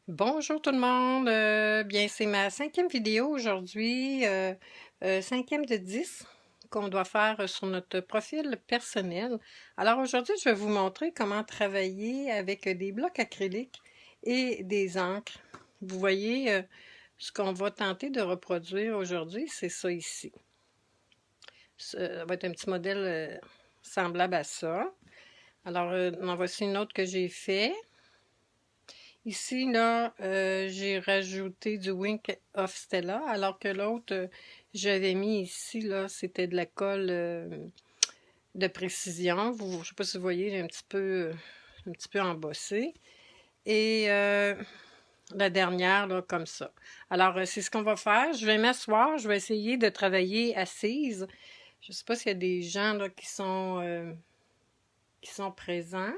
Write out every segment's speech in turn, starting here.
Bonjour tout le monde. Bien, c'est ma cinquième vidéo aujourd'hui, cinquième de 10 qu'on doit faire sur notre profil personnel. Alors aujourd'hui, je vais vous montrer comment travailler avec des blocs acryliques et des encres. Vous voyez, ce qu'on va tenter de reproduire aujourd'hui, c'est ça ici. Ça va être un petit modèle semblable à ça. Alors, en voici une autre que j'ai fait. Ici, là, j'ai rajouté du Wink of Stella, alors que l'autre, j'avais mis ici, là, c'était de la colle de précision. Je ne sais pas si vous voyez, j'ai un petit peu embossé. Et la dernière, là, comme ça. Alors, c'est ce qu'on va faire. Je vais m'asseoir, je vais essayer de travailler assise. Je ne sais pas s'il y a des gens, là, qui sont présents.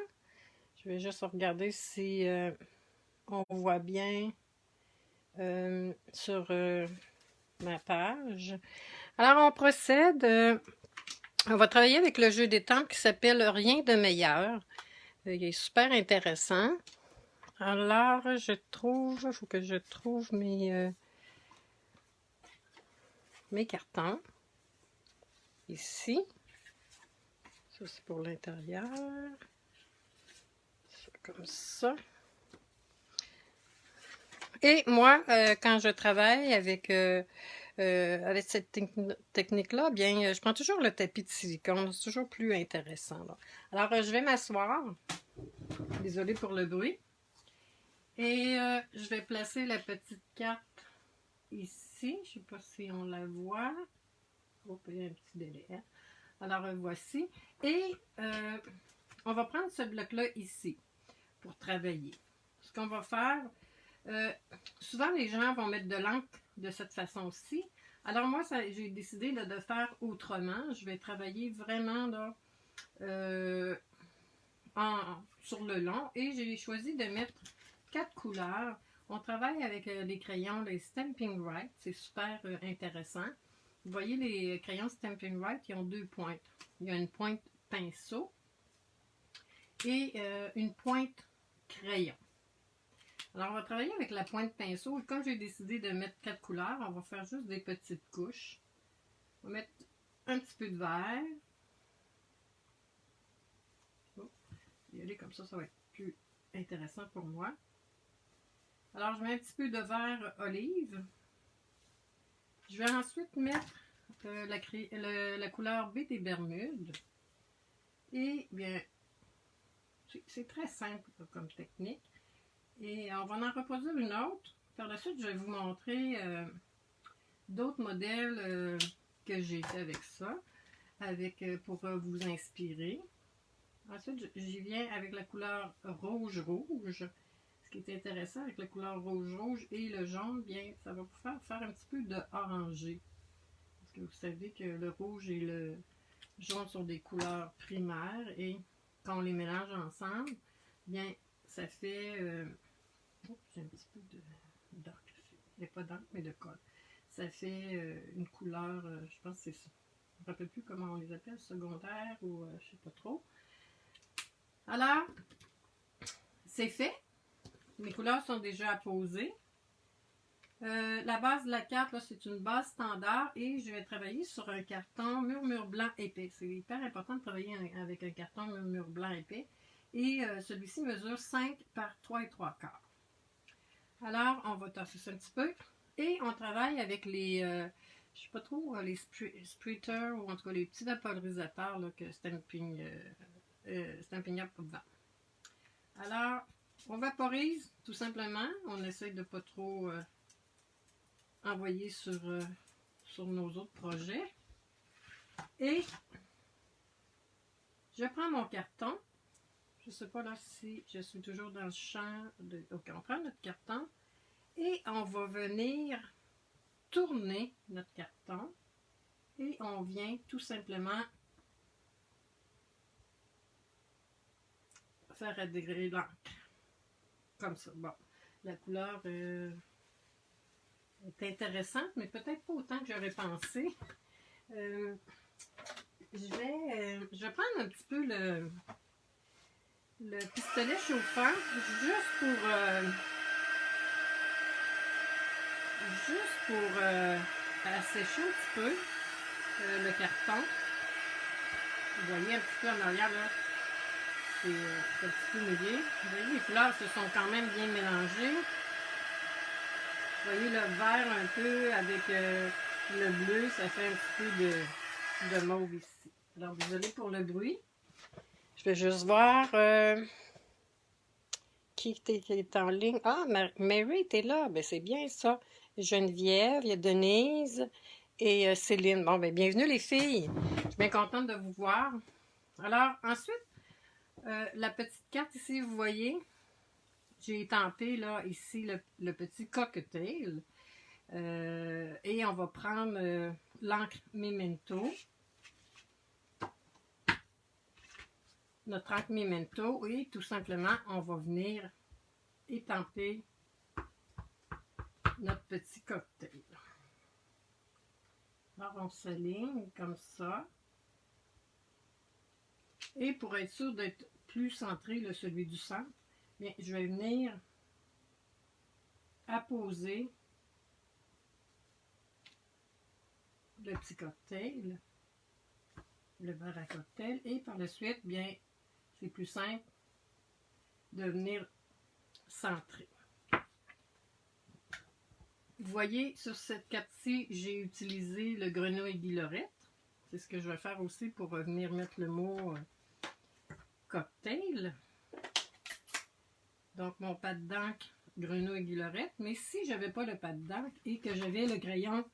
Je vais juste regarder si on voit bien sur ma page. Alors, on procède. On va travailler avec le jeu d'étampes qui s'appelle Rien de meilleur. Il est super intéressant. Alors, il faut que je trouve mes cartons. Ici. Ça, c'est pour l'intérieur. Comme ça. Et moi, quand je travaille avec cette technique-là, bien, je prends toujours le tapis de silicone. C'est toujours plus intéressant, là. Alors, je vais m'asseoir. Désolée pour le bruit. Et je vais placer la petite carte ici. Je ne sais pas si on la voit. Oh, il y a un petit délai. Hein? Alors, voici. Et on va prendre ce bloc-là ici pour travailler. Ce qu'on va faire, souvent les gens vont mettre de l'encre de cette façon-ci. Alors moi, j'ai décidé là, de faire autrement. Je vais travailler vraiment là, sur le long et j'ai choisi de mettre 4 couleurs. On travaille avec les crayons, les Stampin' Write. C'est super intéressant. Vous voyez, les crayons Stampin' Write, ils ont deux pointes. Il y a une pointe pinceau et une pointe crayon. Alors, on va travailler avec la pointe pinceau. Et comme j'ai décidé de mettre 4 couleurs, on va faire juste des petites couches. On va mettre un petit peu de vert. Oh, y aller comme ça va être plus intéressant pour moi. Alors, je mets un petit peu de vert olive. Je vais ensuite mettre la couleur B des Bermudes. Et bien, c'est très simple comme technique. Et on va en reproduire une autre. Par la suite, je vais vous montrer d'autres modèles que j'ai fait avec ça, pour vous inspirer. Ensuite, j'y viens avec la couleur rouge-rouge. Ce qui est intéressant avec la couleur rouge-rouge et le jaune, bien, ça va vous faire un petit peu de orangé. Parce que vous savez que le rouge et le jaune sont des couleurs primaires et quand on les mélange ensemble, bien, ça fait... j'ai un petit peu d'encre. Il n'y a pas d'encre, mais de colle. Ça fait une couleur, je pense que c'est ça. Je ne me rappelle plus comment on les appelle, secondaire ou je ne sais pas trop. Alors, c'est fait. Les couleurs sont déjà apposées. La base de la carte, c'est une base standard et je vais travailler sur un carton murmure blanc épais. C'est hyper important de travailler avec un carton murmure blanc épais. Et celui-ci mesure 5 par 3 et 3 quarts. Alors, on va tasser ça un petit peu. Et on travaille avec les, je sais pas trop, les spritters ou en tout cas les petits vaporisateurs là, que Stampin' Up vend. Alors, on vaporise tout simplement. On essaie de pas trop envoyer sur nos autres projets. Et je prends mon carton. Je ne sais pas là si je suis toujours dans le champ. Ok, on prend notre carton et on va venir tourner notre carton et on vient tout simplement faire adhérer l'encre. Comme ça. Bon, la couleur est intéressante, mais peut-être pas autant que j'aurais pensé. Je vais prendre un petit peu le pistolet chauffant juste pour juste pour assécher un petit peu le carton. Vous voyez un petit peu en arrière, là, c'est un petit peu mouillé. Vous voyez, les couleurs se sont quand même bien mélangées. Vous voyez le vert un peu avec le bleu, ça fait un petit peu de mauve ici. Alors, désolé pour le bruit. Je vais juste voir qui est en ligne. Ah, Mary était là. Ben, c'est bien ça. Geneviève, il y a Denise et Céline. Bon, ben, bienvenue les filles. Je suis bien contente de vous voir. Alors, ensuite, la petite carte ici, vous voyez, j'ai étampé là, ici, le petit cocktail. Et on va prendre l'encre Memento. Notre encre Memento. Et tout simplement, on va venir étamper notre petit cocktail. Alors, on s'aligne comme ça. Et pour être sûr d'être plus centré, là, celui du centre, bien, je vais venir apposer le petit cocktail, le verre à cocktail, et par la suite, bien, c'est plus simple de venir centrer. Vous voyez, sur cette carte-ci, j'ai utilisé le grenouille guillerette. C'est ce que je vais faire aussi pour venir mettre le mot cocktail. Donc, mon pad d'encre grenouille guillerette. Mais si je n'avais pas le pad d'encre et que j'avais le crayon,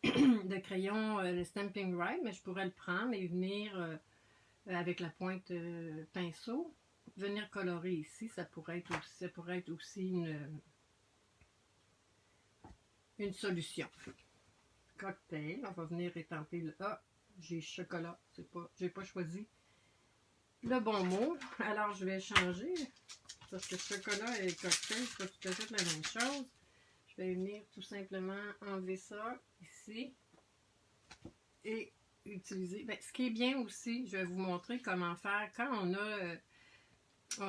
le Stampin' Ride, mais je pourrais le prendre et venir avec la pointe pinceau, venir colorer ici. Ça pourrait être aussi une solution. Cocktail, on va venir étamper le... Ah, j'ai chocolat, j'ai pas choisi le bon mot. Alors, je vais changer, parce que chocolat et cocktail, c'est pas tout à fait la même chose. Je vais venir tout simplement enlever ça ici et utiliser... Ben, ce qui est bien aussi, je vais vous montrer comment faire quand on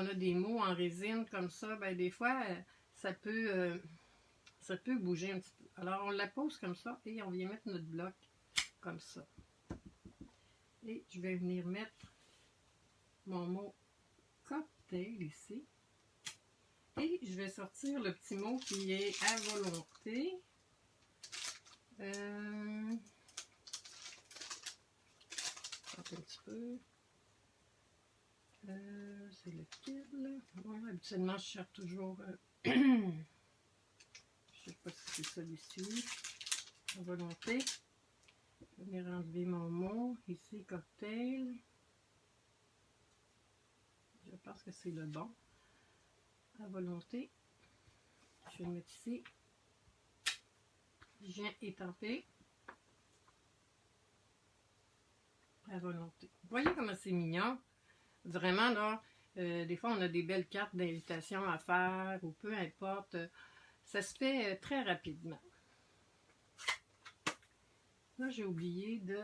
a des mots en résine comme ça, ben, des fois, ça peut bouger un petit peu. Alors, on la pose comme ça et on vient mettre notre bloc comme ça. Et je vais venir mettre mon mot cocktail ici. Et je vais sortir le petit mot qui est à volonté. Un petit peu. C'est lequel? Ouais, habituellement, je cherche toujours... je ne sais pas si c'est celui-ci. À volonté. Je vais venir enlever mon mot. Ici, cocktail. Je pense que c'est le bon. À volonté. Je vais le mettre ici. Je viens étamper. À volonté. Vous voyez comment c'est mignon? Vraiment, là, des fois, on a des belles cartes d'invitation à faire ou peu importe. Ça se fait très rapidement. Là, j'ai oublié de...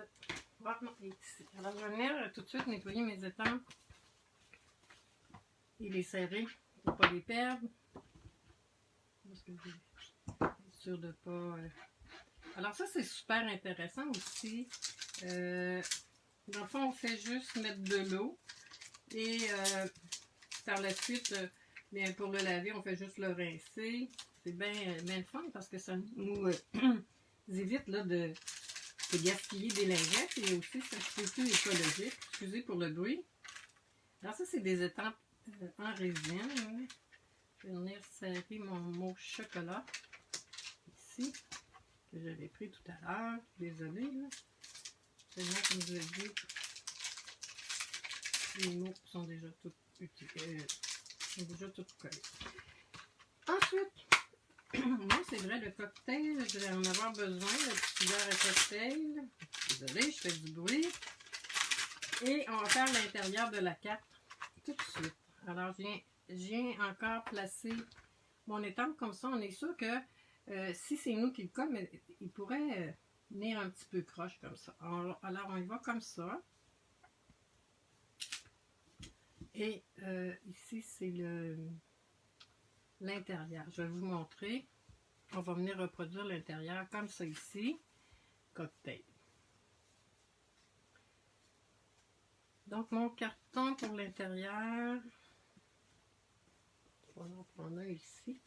Ah, non, il est ici. Alors, je vais venir tout de suite nettoyer mes étampes et les serrer pour ne pas les perdre. Parce que je suis sûre de ne pas... Alors, ça, c'est super intéressant aussi. Dans le fond, on fait juste mettre de l'eau. Et par la suite, bien, pour le laver, on fait juste le rincer. C'est bien le fun parce que ça nous évite là, de gaspiller des lingettes et aussi c'est plus écologique. Excusez pour le bruit. Alors ça, c'est des étampes en résine. Je vais venir serrer mon mot chocolat ici, que j'avais pris tout à l'heure. Désolée, là. Seulement, comme je l'ai dit, les mots sont déjà tout collés. Ensuite, moi, c'est vrai, le cocktail, je vais en avoir besoin, le petit verre à cocktail. Désolée, je fais du bruit. Et on va faire l'intérieur de la carte tout de suite. Alors, je viens encore placer mon étampe comme ça. On est sûr que si c'est nous qui le colle, il pourrait venir un petit peu croche comme ça. Alors, on y va comme ça. Et ici, c'est l'intérieur. Je vais vous montrer. on va venir reproduire l'intérieur comme ça ici. Cocktail. Donc, mon carton pour l'intérieur, on va en prendre un ici.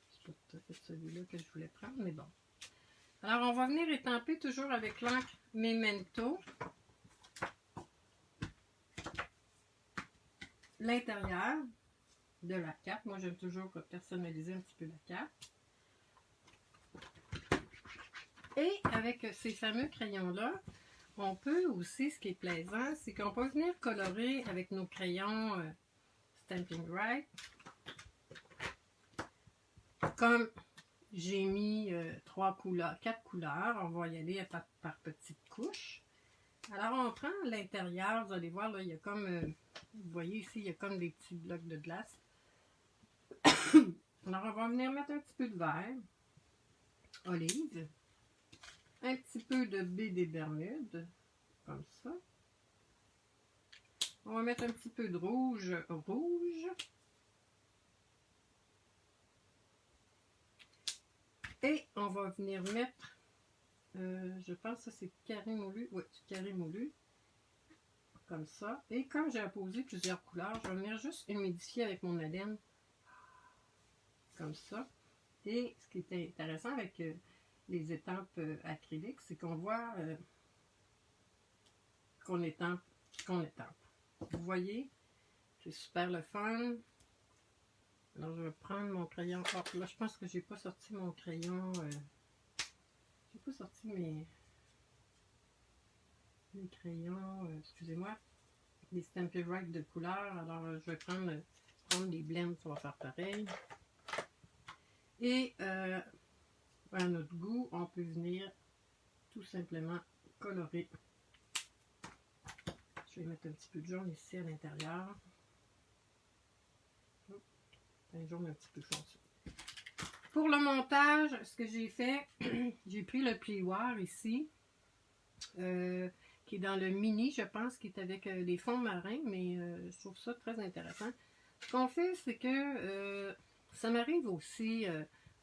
C'est pas tout à fait celui-là que je voulais prendre, mais bon. Alors, on va venir étamper toujours avec l'encre Memento l'intérieur de la carte. Moi, j'aime toujours personnaliser un petit peu la carte. Et avec ces fameux crayons-là, on peut aussi, ce qui est plaisant, c'est qu'on peut venir colorer avec nos crayons Stampin' Right. Comme j'ai mis 4 couleurs, on va y aller par petites couches. Alors, on prend l'intérieur, vous allez voir, là, il y a comme, vous voyez ici, il y a comme des petits blocs de glace. Alors, on va venir mettre un petit peu de vert, olive, un petit peu de baie des Bermudes, comme ça. On va mettre un petit peu de rouge. Et on va venir mettre, je pense que c'est carré moulu. Oui, c'est carré moulu. Comme ça. Et comme j'ai apposé plusieurs couleurs, je vais venir juste humidifier avec mon haleine. Comme ça. Et ce qui est intéressant avec les étampes acryliques, c'est qu'on voit qu'on étampe. Vous voyez, c'est super le fun. Alors, je vais prendre mon crayon. Oh, là, je pense que j'ai pas sorti mon crayon. J'ai pas sorti mes crayons. Excusez-moi. Les Stampin' Right de couleur. Alors, je vais prendre les blends. Ça va faire pareil. Et à notre goût, on peut venir tout simplement colorer. Je vais mettre un petit peu de jaune ici à l'intérieur. Un jaune un petit peu foncé. Pour le montage, ce que j'ai fait, j'ai pris le plioir ici, qui est dans le mini, je pense, qui est avec les fonds marins, mais je trouve ça très intéressant. Ce qu'on fait, c'est que ça m'arrive aussi,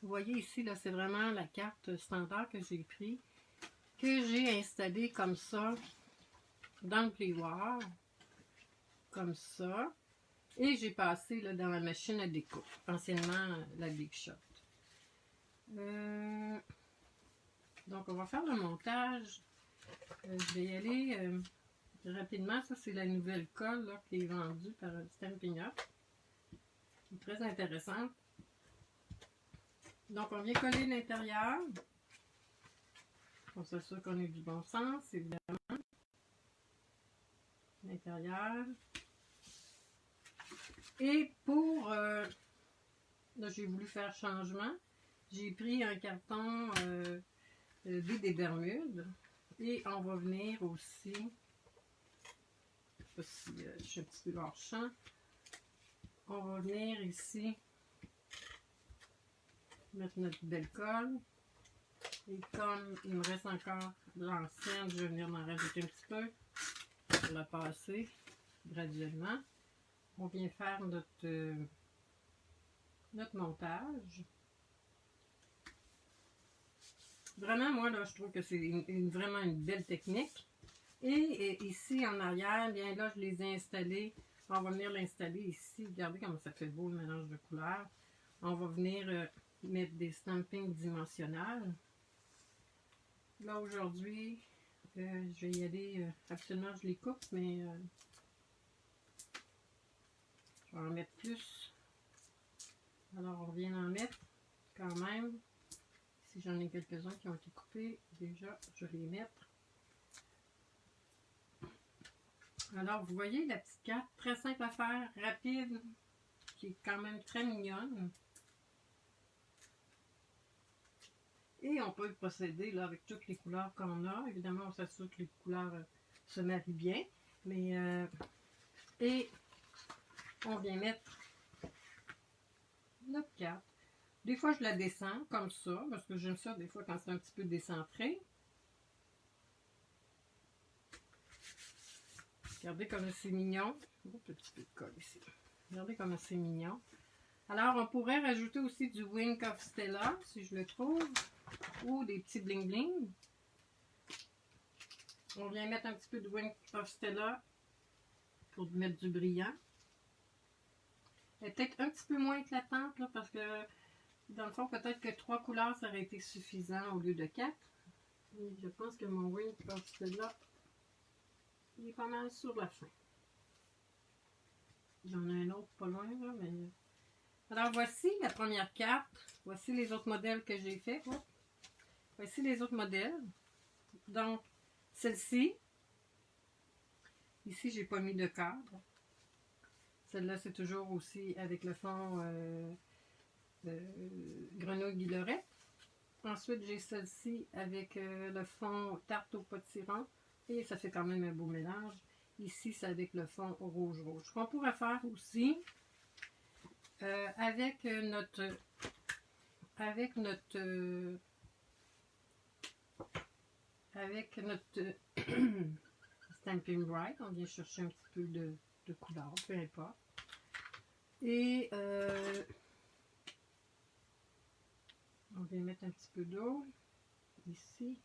vous voyez ici, là, c'est vraiment la carte standard que j'ai pris, que j'ai installée comme ça, dans le plioir, comme ça. Et j'ai passé là, dans la machine à découpe, anciennement la Big Shot. Donc, on va faire le montage. Je vais y aller rapidement. Ça, c'est la nouvelle colle là, qui est vendue par Stampin' Up. Qui est très intéressante. Donc, on vient coller l'intérieur. On s'assure qu'on ait du bon sens, évidemment. L'intérieur. Et pour... là, j'ai voulu faire changement. J'ai pris un carton baie des Bermudes. Et on va venir aussi... Je ne sais pas si je suis un petit peu hors champ. On va venir ici mettre notre belle colle. Et comme il me reste encore de l'ancienne, je vais venir m'en rajouter un petit peu pour la passer graduellement. On vient faire notre montage. Vraiment, moi, là, je trouve que c'est vraiment une belle technique. Et ici, en arrière, bien là, je les ai installés. On va venir l'installer ici. Regardez comment ça fait beau, le mélange de couleurs. On va venir mettre des stampings dimensionnels. Là, aujourd'hui, je vais y aller. Absolument, je les coupe, mais je vais en mettre plus. Alors, on vient en mettre quand même. Si j'en ai quelques-uns qui ont été coupés, déjà, je vais les mettre. Alors, vous voyez la petite carte, très simple à faire, rapide, qui est quand même très mignonne. Et on peut procéder là, avec toutes les couleurs qu'on a. Évidemment, on s'assure que les couleurs se marient bien. Mais, et on vient mettre notre carte. Des fois, je la descends comme ça, parce que j'aime ça des fois quand c'est un petit peu décentré. Regardez comme c'est mignon. Un petit peu de colle ici. Regardez comme c'est mignon. Alors, on pourrait rajouter aussi du Wink of Stella, si je le trouve, ou des petits bling bling. On vient mettre un petit peu de Wink of Stella pour mettre du brillant. Elle est peut-être un petit peu moins éclatante, là, parce que dans le fond, peut-être que 3 couleurs, ça aurait été suffisant au lieu de 4. Et je pense que mon Wink of Stella, il est pas mal sur la fin. J'en ai un autre pas loin, là, mais... Alors, voici la première carte. Voici les autres modèles que j'ai fait. Voici les autres modèles. Donc, celle-ci. Ici, j'ai pas mis de cadre. Celle-là, c'est toujours aussi avec le fond grenouille guillerette. Ensuite, j'ai celle-ci avec le fond tarte au potiron. Et ça fait quand même un beau mélange. Ici, c'est avec le fond rouge-rouge. Ce qu'on pourrait faire aussi avec notre Stampin' Bright, on vient chercher un petit peu de couleur, peu importe. Et on vient mettre un petit peu d'eau ici.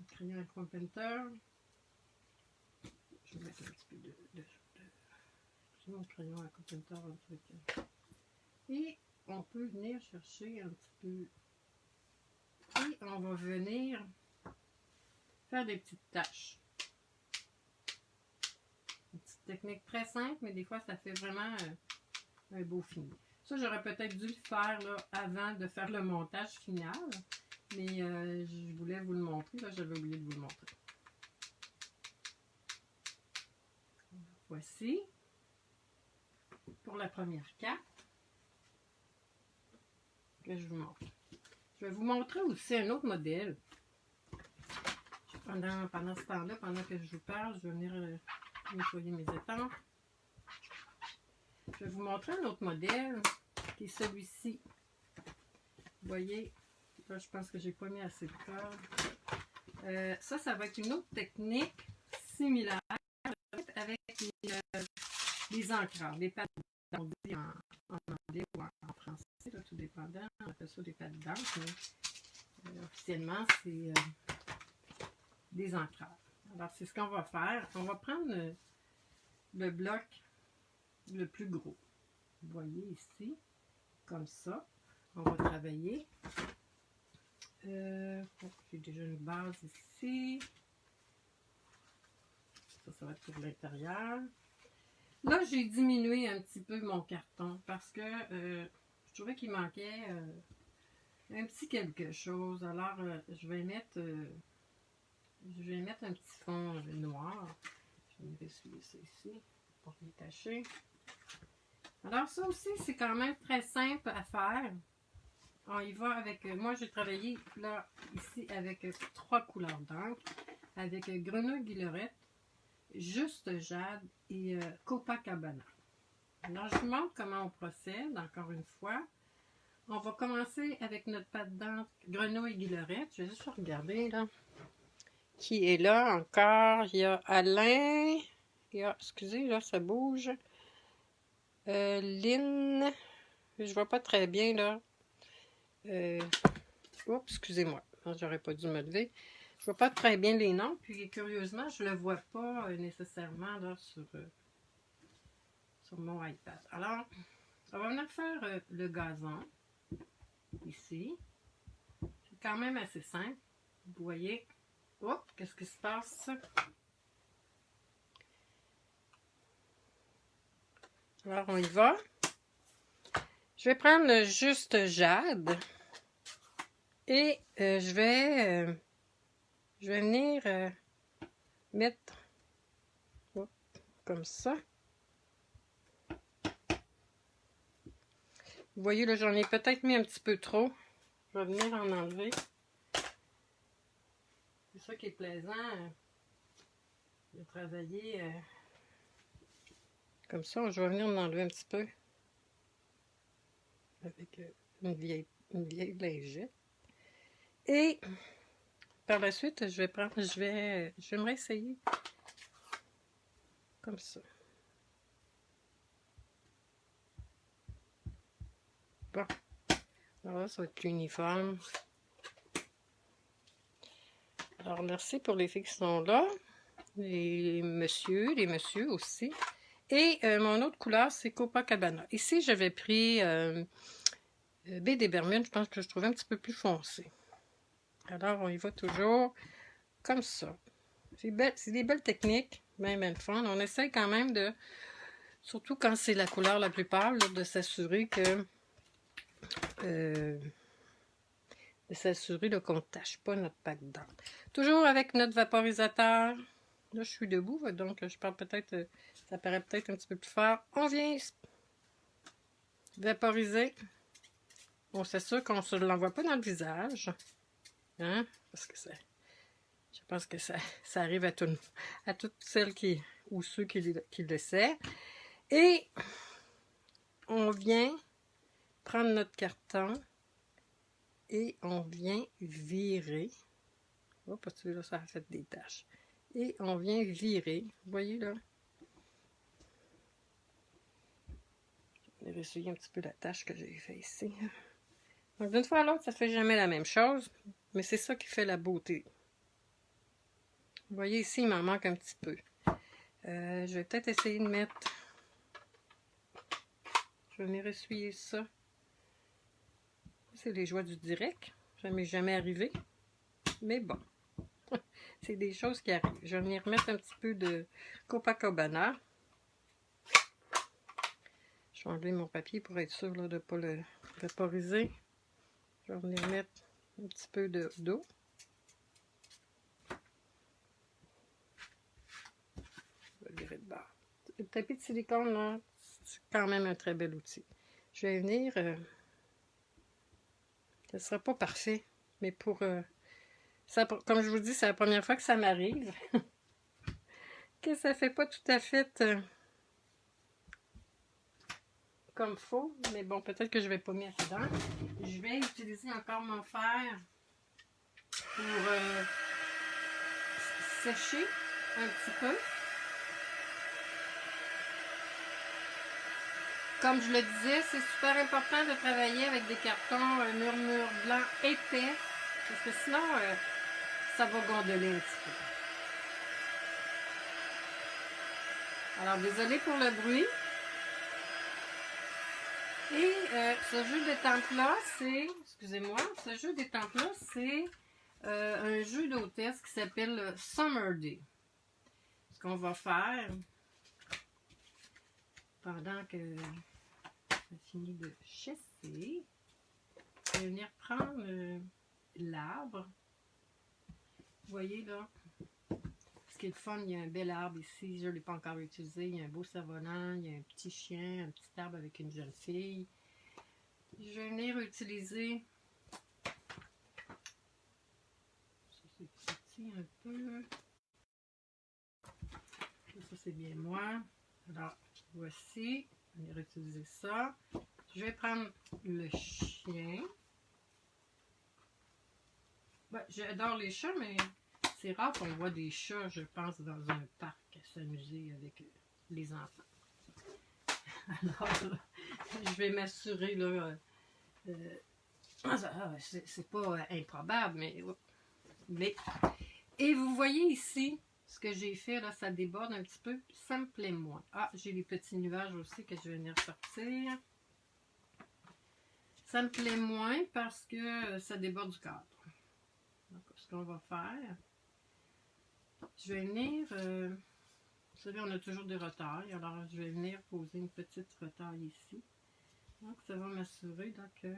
Un crayon Aqua Painter. Je vais mettre un petit peu mon crayon Aqua Painter, un truc. Et on peut venir chercher un petit peu. Et on va venir faire des petites taches. Une petite technique très simple, mais des fois ça fait vraiment un beau fini. Ça, j'aurais peut-être dû le faire là, avant de faire le montage final. Mais je voulais vous le montrer. Là, j'avais oublié de vous le montrer. Voici. Pour la première carte. Que je vous montre. Je vais vous montrer aussi un autre modèle. Pendant ce temps-là, pendant que je vous parle, je vais venir nettoyer mes étangs. Je vais vous montrer un autre modèle qui est celui-ci. Vous voyez, là je pense que j'ai pas mis assez de corde. Ça va être une autre technique similaire avec les encreurs, les pattes on dit en anglais ou en français, là, tout dépendant. On appelle ça des pattes d'encre, mais officiellement c'est des encreurs. Alors c'est ce qu'on va faire. On va prendre le bloc le plus gros. Vous voyez ici, comme ça. On va travailler. J'ai déjà une base ici. Ça va être pour l'intérieur. Là, j'ai diminué un petit peu mon carton parce que je trouvais qu'il manquait un petit quelque chose. Alors, je vais mettre un petit fond noir. Je vais essuyer ça ici pour détacher. Alors, ça aussi, c'est quand même très simple à faire. On y va avec... moi, j'ai travaillé là, ici, avec 3 couleurs d'encre. Avec grenouille guillerette, juste jade et Copacabana. Alors, je vous montre comment on procède, encore une fois. On va commencer avec notre pâte d'encre grenouille guillerette. Je vais juste regarder, là. Qui est là encore? Il y a Alain. Il y a... Excusez, là, ça bouge. Lynn. Je vois pas très bien, là. Oups, excusez-moi. J'aurais pas dû me lever. Je vois pas très bien les noms, puis curieusement, je le vois pas nécessairement là sur mon iPad. Alors, on va venir faire le gazon, ici. C'est quand même assez simple. Vous voyez, oups, qu'est-ce qui se passe? Alors, on y va. Je vais prendre le juste jade et je vais venir mettre comme ça. Vous voyez, là, j'en ai peut-être mis un petit peu trop. Je vais venir en enlever. C'est ça qui est plaisant de travailler comme ça. Je vais venir en enlever un petit peu avec une vieille lingette. Et par la suite, je vais me réessayer comme ça. Bon. Alors là, ça va être uniforme. Alors, merci pour les filles qui sont là. Les messieurs aussi. Et mon autre couleur, c'est Copacabana. Ici, j'avais pris baie des Bermudes. Je pense que je trouvais un petit peu plus foncé. Alors, on y va toujours comme ça. C'est des belles techniques, même fun. On essaie quand même de, surtout quand c'est la couleur la plus pâle, là, de s'assurer que qu'on ne tâche pas notre pâte d'encre. Toujours avec notre vaporisateur. Là, je suis debout, donc je parle peut-être, ça paraît peut-être un petit peu plus fort. On vient vaporiser. On s'assure qu'on ne se l'envoie pas dans le visage. Hein? Parce que je pense que ça arrive à toutes celles ou ceux qui le essaient. Et on vient prendre notre carton et on vient virer. Oh, parce que là, ça a fait des taches. Et on vient virer. Vous voyez là? Je vais essuyer un petit peu la tache que j'ai fait ici. Donc, d'une fois à l'autre, ça ne fait jamais la même chose. Mais c'est ça qui fait la beauté. Vous voyez ici, il m'en manque un petit peu. Je vais peut-être essayer de mettre... Je vais venir essuyer ça. C'est les joies du direct. Ça m'est jamais arrivé. Mais bon. C'est des choses qui arrivent. Je vais venir mettre un petit peu de Copacabana. Je vais enlever mon papier pour être sûr là, de ne pas le vaporiser. Je vais venir mettre un petit peu d'eau. Je vais le virer de bord. Le tapis de silicone, là, c'est quand même un très bel outil. Je vais venir... ce ne sera pas parfait, mais pour... comme je vous dis, c'est la première fois que ça m'arrive. Que ça fait pas tout à fait comme faux, mais bon, peut-être que je vais pas mettre dedans. Je vais utiliser encore mon fer pour sécher un petit peu. Comme je le disais, c'est super important de travailler avec des cartons murmure blanc épais, parce que sinon, ça va gondoler un petit peu. Alors, désolé pour le bruit. Et ce jeu d'étampe-là, c'est... Excusez-moi, ce jeu d'étampe-là, c'est un jeu d'hôtesse qui s'appelle Summer Day. Ce qu'on va faire, pendant que ça finit de chasser, je vais venir prendre l'arbre. Vous voyez là, ce qui est le fun, il y a un bel arbre ici, je ne l'ai pas encore utilisé. Il y a un beau savonnant, il y a un petit chien, un petit arbre avec une jeune fille. Je vais venir utiliser, ça c'est petit un peu, ça c'est bien moi. Alors voici, je vais venir utiliser ça. Je vais prendre le chien. Ben, j'adore les chats, mais c'est rare qu'on voit des chats, je pense, dans un parc à s'amuser avec les enfants. Alors, je vais m'assurer, là, c'est pas improbable, mais... Et vous voyez ici, ce que j'ai fait, là, ça déborde un petit peu, ça me plaît moins. Ah, j'ai les petits nuages aussi que je vais venir sortir. Ça me plaît moins parce que ça déborde du cadre. Donc, ce qu'on va faire, je vais venir, vous savez, on a toujours des retailles, alors je vais venir poser une petite retaille ici. Donc, ça va m'assurer que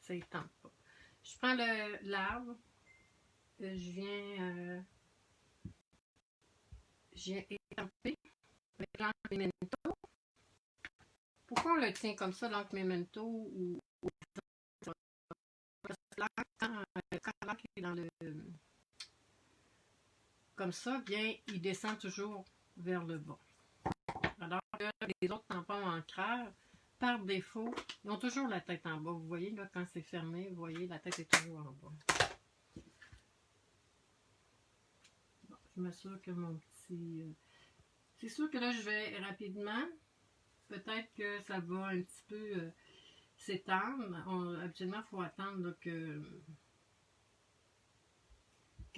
ça étampe pas. Je prends l'arbre, je viens étamper avec l'encre Memento. Pourquoi on le tient comme ça, l'encre Memento, ou quand l'encre est dans le... Comme ça, bien, il descend toujours vers le bas. Alors que les autres tampons ancreurs, par défaut, ils ont toujours la tête en bas. Vous voyez, là, quand c'est fermé, vous voyez, la tête est toujours en bas. Je m'assure que mon petit... C'est sûr que là, je vais rapidement peut-être que ça va un petit peu s'étendre. Habituellement, il faut attendre là, que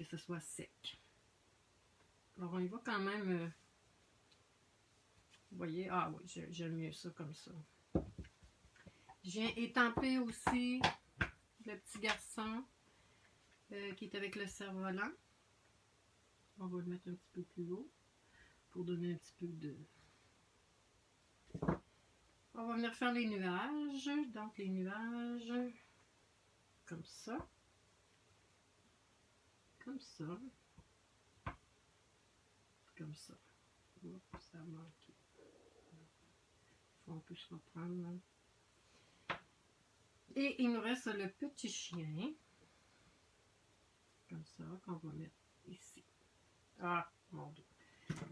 ce soit sec. Alors, on y va quand même. Vous voyez, ah oui, j'aime mieux ça comme ça. Je viens étamper aussi le petit garçon qui est avec le cerf-volant. On va le mettre un petit peu plus haut pour donner un petit peu de... On va venir faire les nuages. Donc, les nuages, comme ça. Comme ça. Comme ça. Oups, ça a manqué. On peut se reprendre. Là. Et il nous reste le petit chien. Comme ça, qu'on va mettre ici. Ah, mon Dieu.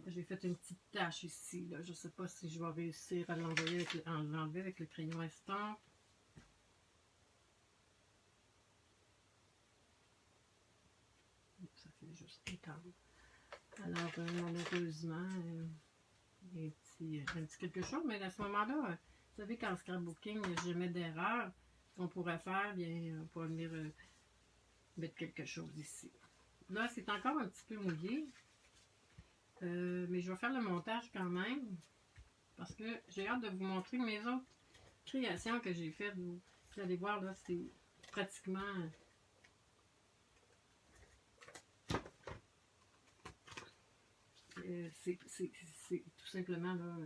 J'ai fait une petite tache ici. Là. Je ne sais pas si je vais réussir à l'enlever avec le crayon estampe. Ça fait juste étendre. Alors, malheureusement, il y a un petit quelque chose. Mais à ce moment-là, vous savez qu'en scrapbooking, il n'y a jamais d'erreur. Ce qu'on pourrait faire, bien, on pourrait venir mettre quelque chose ici. Là, c'est encore un petit peu mouillé. Mais je vais faire le montage quand même. Parce que j'ai hâte de vous montrer mes autres créations que j'ai faites. Vous allez voir, là, c'est pratiquement... c'est tout simplement là,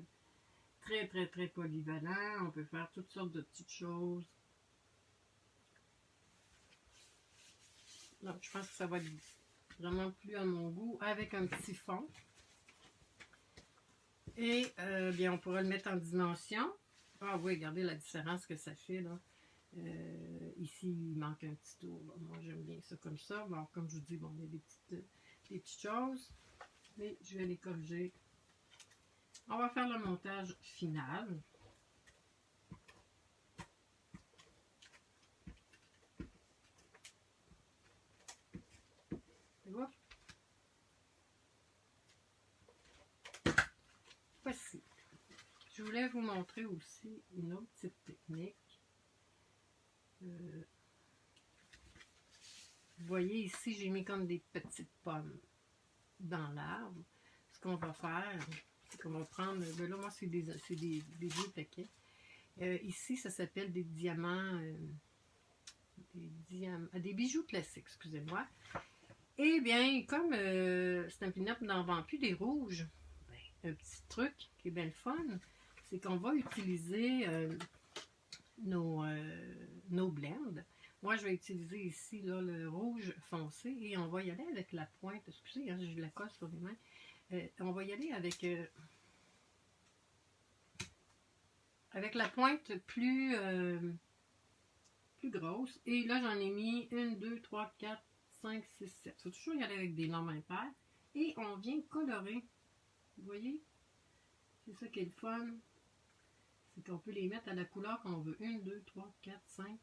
très, très, très polyvalent. On peut faire toutes sortes de petites choses. Donc, je pense que ça va être vraiment plus à mon goût avec un petit fond. Et bien, on pourra le mettre en dimension. Ah oui, regardez la différence que ça fait là. Ici, il manque un petit tour. Là. Moi, j'aime bien ça comme ça. Bon, comme je vous dis, bon, il y a des petites choses. Mais je vais les corriger. On va faire le montage final. Voici. Je voulais vous montrer aussi une autre petite technique. Vous voyez ici, j'ai mis comme des petites pommes dans l'arbre. Ce qu'on va faire, c'est qu'on va prendre, ben là moi c'est des vieux paquets. Ici ça s'appelle des diamants, des bijoux classiques, excusez-moi. Et bien comme Stampin' Up n'en vend plus des rouges, ben, un petit truc qui est bien le fun, c'est qu'on va utiliser nos blends. Moi, je vais utiliser ici là, le rouge foncé et on va y aller avec la pointe. Excusez, hein, j'ai de la colle sur les mains. On va y aller avec la pointe plus grosse. Et là, j'en ai mis 1, 2, 3, 4, 5, 6, 7. Il faut toujours y aller avec des nombres impairs. Et on vient colorer. Vous voyez? C'est ça qui est le fun. C'est qu'on peut les mettre à la couleur qu'on veut. 1, 2, 3, 4, 5,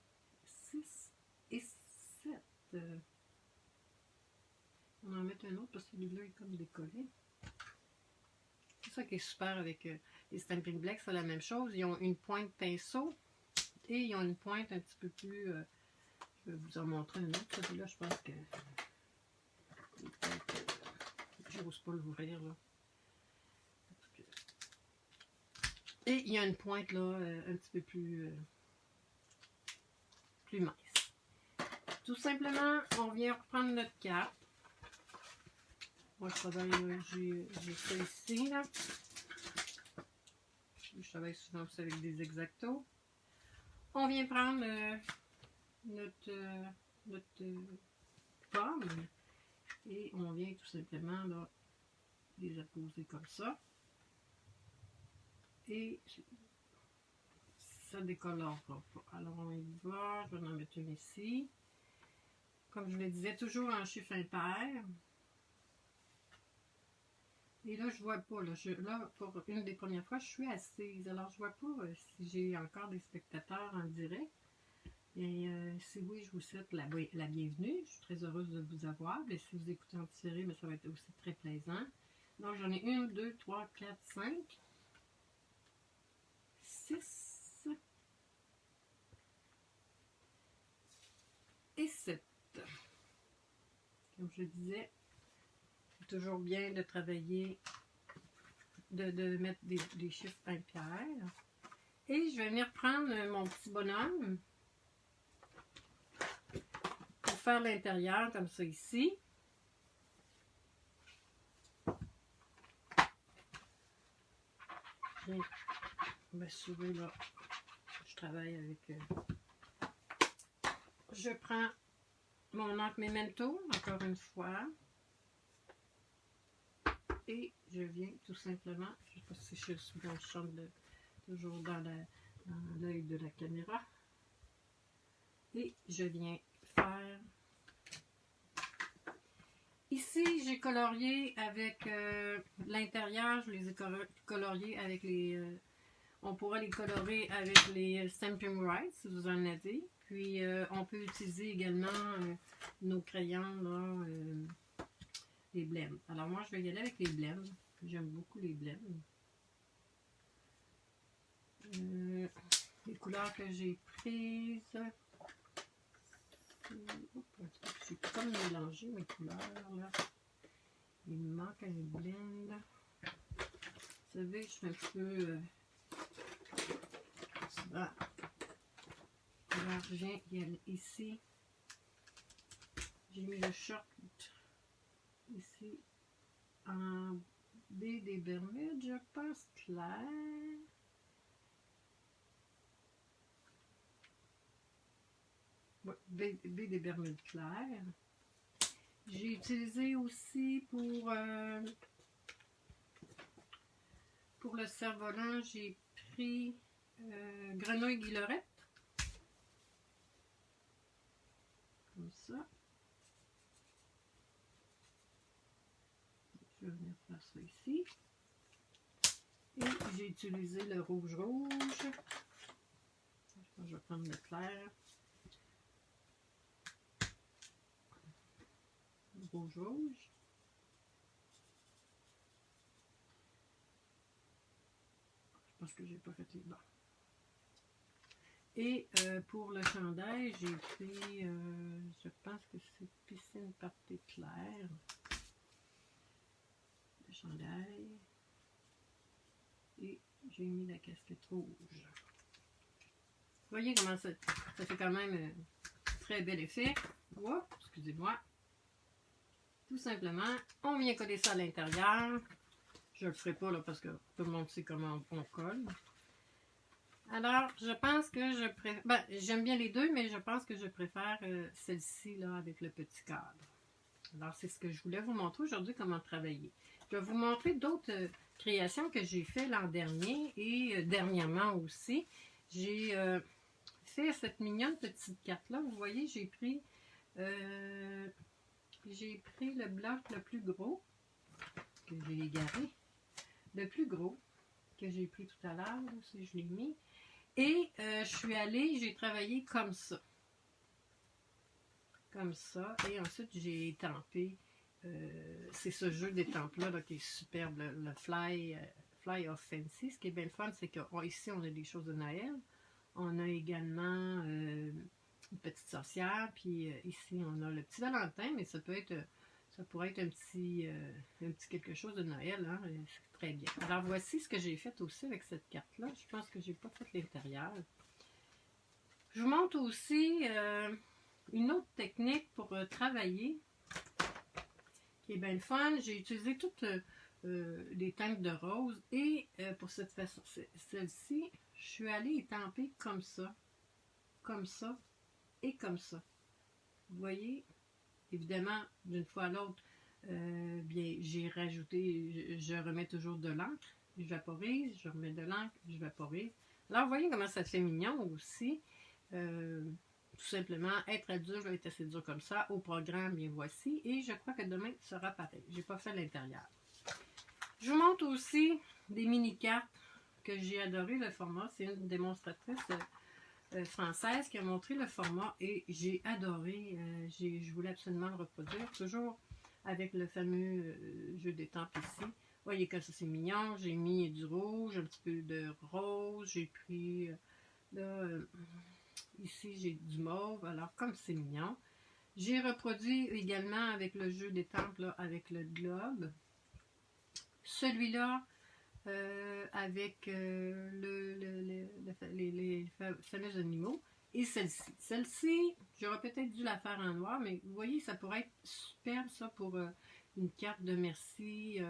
6 et 7. On en met un autre parce que celui-là est comme décollé. C'est ça qui est super avec les Stampin' Black, c'est la même chose. Ils ont une pointe pinceau et ils ont une pointe un petit peu plus... je vais vous en montrer un autre. Celui-là, je pense que... je n'ose pas l'ouvrir, là. Et il y a une pointe, là, un petit peu plus mince. Tout simplement, on vient reprendre notre carte. Moi, je travaille, j'ai ça ici, là. Je travaille souvent aussi avec des X-Acto. On vient prendre notre pomme et on vient tout simplement là, les apposer comme ça. Et ça décolorera pas. Alors, on y va. Je vais en mettre une ici. Comme je le disais, toujours en chiffre impair. Et là, je vois pas. Là, pour une des premières fois, je suis assise. Alors, je vois pas si j'ai encore des spectateurs en direct. Et si oui, je vous souhaite la bienvenue. Je suis très heureuse de vous avoir. Et si vous écoutez en différé, ça va être aussi très plaisant. Donc, j'en ai 1, 2, 3, 4, 5. 6 et 7. Comme je disais, c'est toujours bien de travailler, de mettre des chiffres impaires. Et je vais venir prendre mon petit bonhomme pour faire l'intérieur comme ça ici. Je vais m'assurer là, je travaille avec... je prends mon encre Memento, encore une fois. Et je viens tout simplement, je ne sais pas si je suis dans le champ toujours dans l'œil de la caméra. Et je viens faire... Ici, j'ai colorié avec l'intérieur, je les ai coloriés avec les... on pourra les colorer avec les Stampin' Rights, si vous en avez. Puis, on peut utiliser également nos crayons, là, les blends. Alors, moi, je vais y aller avec les blends. J'aime beaucoup les blends. Les couleurs que j'ai prises... J'ai comme mélangé mes couleurs là. Il me manque un blend. Vous savez, je suis un peu souvent. Alors, je viens ici. J'ai mis le short ici en baie des Bermudes, je pense clair. Ouais, baie des Bermudes claires. J'ai utilisé aussi pour le cerf-volant, j'ai pris grenouille guillerette. Comme ça. Je vais venir faire ça ici. Et j'ai utilisé le rouge. Je vais prendre le clair. Rouge. Je pense que j'ai pas fait les bas. Et pour le chandail, j'ai pris, je pense que c'est piscine partie claire. Le chandail. Et j'ai mis la casquette rouge. Vous voyez comment ça fait quand même un très bel effet. Oups, excusez-moi. Tout simplement, on vient coller ça à l'intérieur. Je ne le ferai pas là parce que tout le monde sait comment on colle. Alors, je pense que je préfère... Ben, j'aime bien les deux, mais je pense que je préfère celle-ci là avec le petit cadre. Alors, c'est ce que je voulais vous montrer aujourd'hui, comment travailler. Je vais vous montrer d'autres créations que j'ai fait l'an dernier et dernièrement aussi. J'ai fait cette mignonne petite carte-là. Vous voyez, j'ai pris le bloc le plus gros que j'ai égaré. Le plus gros que j'ai pris tout à l'heure, si je l'ai mis. Et je suis allée, j'ai travaillé comme ça. Comme ça. Et ensuite, j'ai étampé. C'est ce jeu d'étampe-là là, qui est superbe, le Fly of Fancy. Ce qui est bien le fun, c'est qu'ici, on a des choses de Noël. On a également une petite sorcière. Puis ici, on a le petit Valentin, mais ça pourrait être un petit quelque chose de Noël. Hein? C'est très bien. Alors, voici ce que j'ai fait aussi avec cette carte-là. Je pense que j'ai pas fait l'intérieur. Je vous montre aussi une autre technique pour travailler qui est bien le fun. J'ai utilisé toutes les teintes de rose et pour cette façon, celle-ci, je suis allée étamper comme ça et comme ça. Vous voyez, évidemment, d'une fois à l'autre, bien, j'ai rajouté, je remets toujours de l'encre, je vaporise, je remets de l'encre, je vaporise. Alors, vous voyez comment ça fait mignon aussi. Tout simplement, être adulte va être assez dur comme ça. Au programme, bien voici. Et je crois que demain sera pareil. Je n'ai pas fait l'intérieur. Je vous montre aussi des mini-cartes que j'ai adoré le format. C'est une démonstratrice française qui a montré le format et j'ai adoré. Je voulais absolument le reproduire. Toujours avec le fameux jeu d'étampes ici. Voyez que ça c'est mignon. J'ai mis du rouge, un petit peu de rose. J'ai pris là, ici j'ai du mauve. Alors comme c'est mignon. J'ai reproduit également avec le jeu des temples, là, avec le globe. Celui-là avec les fameux animaux. Et celle-ci. Celle-ci, j'aurais peut-être dû la faire en noir, mais vous voyez, ça pourrait être superbe ça pour une carte de merci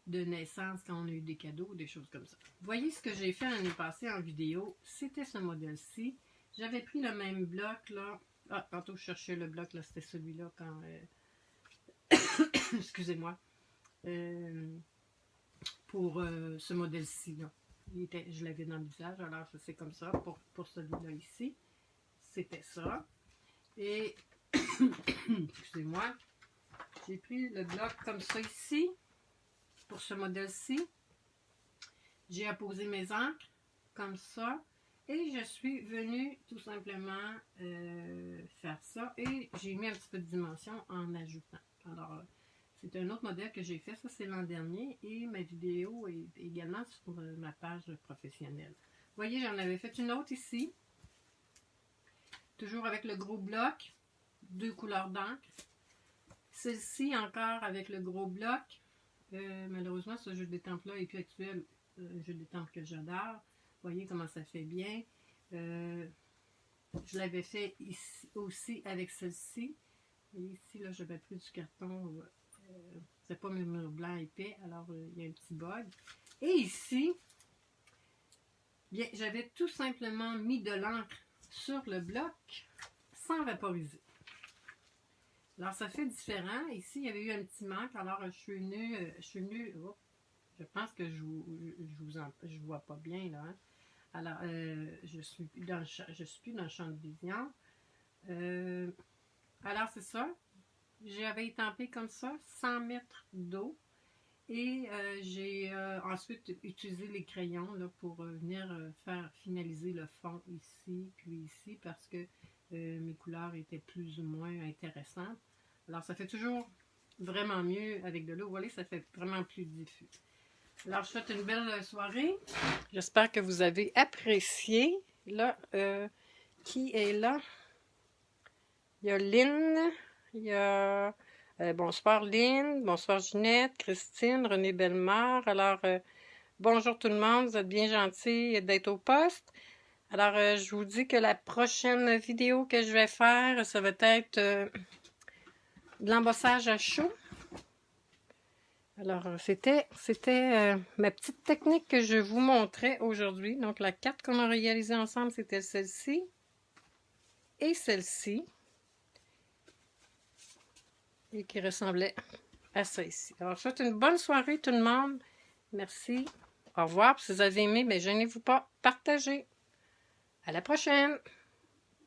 de naissance quand on a eu des cadeaux, des choses comme ça. Vous voyez ce que j'ai fait l'année passée en vidéo, c'était ce modèle-ci. J'avais pris le même bloc là. Ah, tantôt je cherchais le bloc, là, c'était celui-là quand... excusez-moi. Pour ce modèle-ci, là. Je l'avais dans le visage, alors c'est comme ça. Pour celui-là ici, c'était ça. Et, excusez-moi, j'ai pris le bloc comme ça ici, pour ce modèle-ci. J'ai apposé mes encres, comme ça. Et je suis venue tout simplement faire ça. Et j'ai mis un petit peu de dimension en ajoutant. Alors, c'est un autre modèle que j'ai fait. Ça, c'est l'an dernier. Et ma vidéo est également sur ma page professionnelle. Vous voyez, j'en avais fait une autre ici. Toujours avec le gros bloc. 2 couleurs d'encre. Celle-ci encore avec le gros bloc. Malheureusement, ce jeu de temples-là est plus actuel. Un jeu de temples que j'adore. Voyez comment ça fait bien. Je l'avais fait ici aussi avec celle-ci. Et ici, là, j'avais pris du carton. C'est pas mes murs blancs épais, alors il y a un petit bug. Et ici, j'avais tout simplement mis de l'encre sur le bloc sans vaporiser. Alors, ça fait différent. Ici, il y avait eu un petit manque. Alors, je suis venue, oh, je pense que je vous vois pas bien, là. Hein? Alors, je suis plus dans le champ de vision. Alors, c'est ça. J'avais étampé comme ça, 100 mètres d'eau. Et j'ai ensuite utilisé les crayons là, pour venir faire finaliser le fond ici, puis ici, parce que mes couleurs étaient plus ou moins intéressantes. Alors, ça fait toujours vraiment mieux avec de l'eau. Vous voyez, ça fait vraiment plus diffus. Alors, je souhaite une belle soirée. J'espère que vous avez apprécié. Là, qui est là? Il y a Lynn, il y a... bonsoir Lynn, bonsoir Ginette, Christine, René Bellemare. Alors, bonjour tout le monde, vous êtes bien gentils d'être au poste. Alors, je vous dis que la prochaine vidéo que je vais faire, ça va être de l'embossage à chaud. Alors, c'était ma petite technique que je vous montrais aujourd'hui. Donc, la carte qu'on a réalisée ensemble, c'était celle-ci et celle-ci. Et qui ressemblait à ça ici. Alors, je vous souhaite une bonne soirée tout le monde. Merci. Au revoir. Si vous avez aimé, mais gênez-vous pas. Partagez. À la prochaine.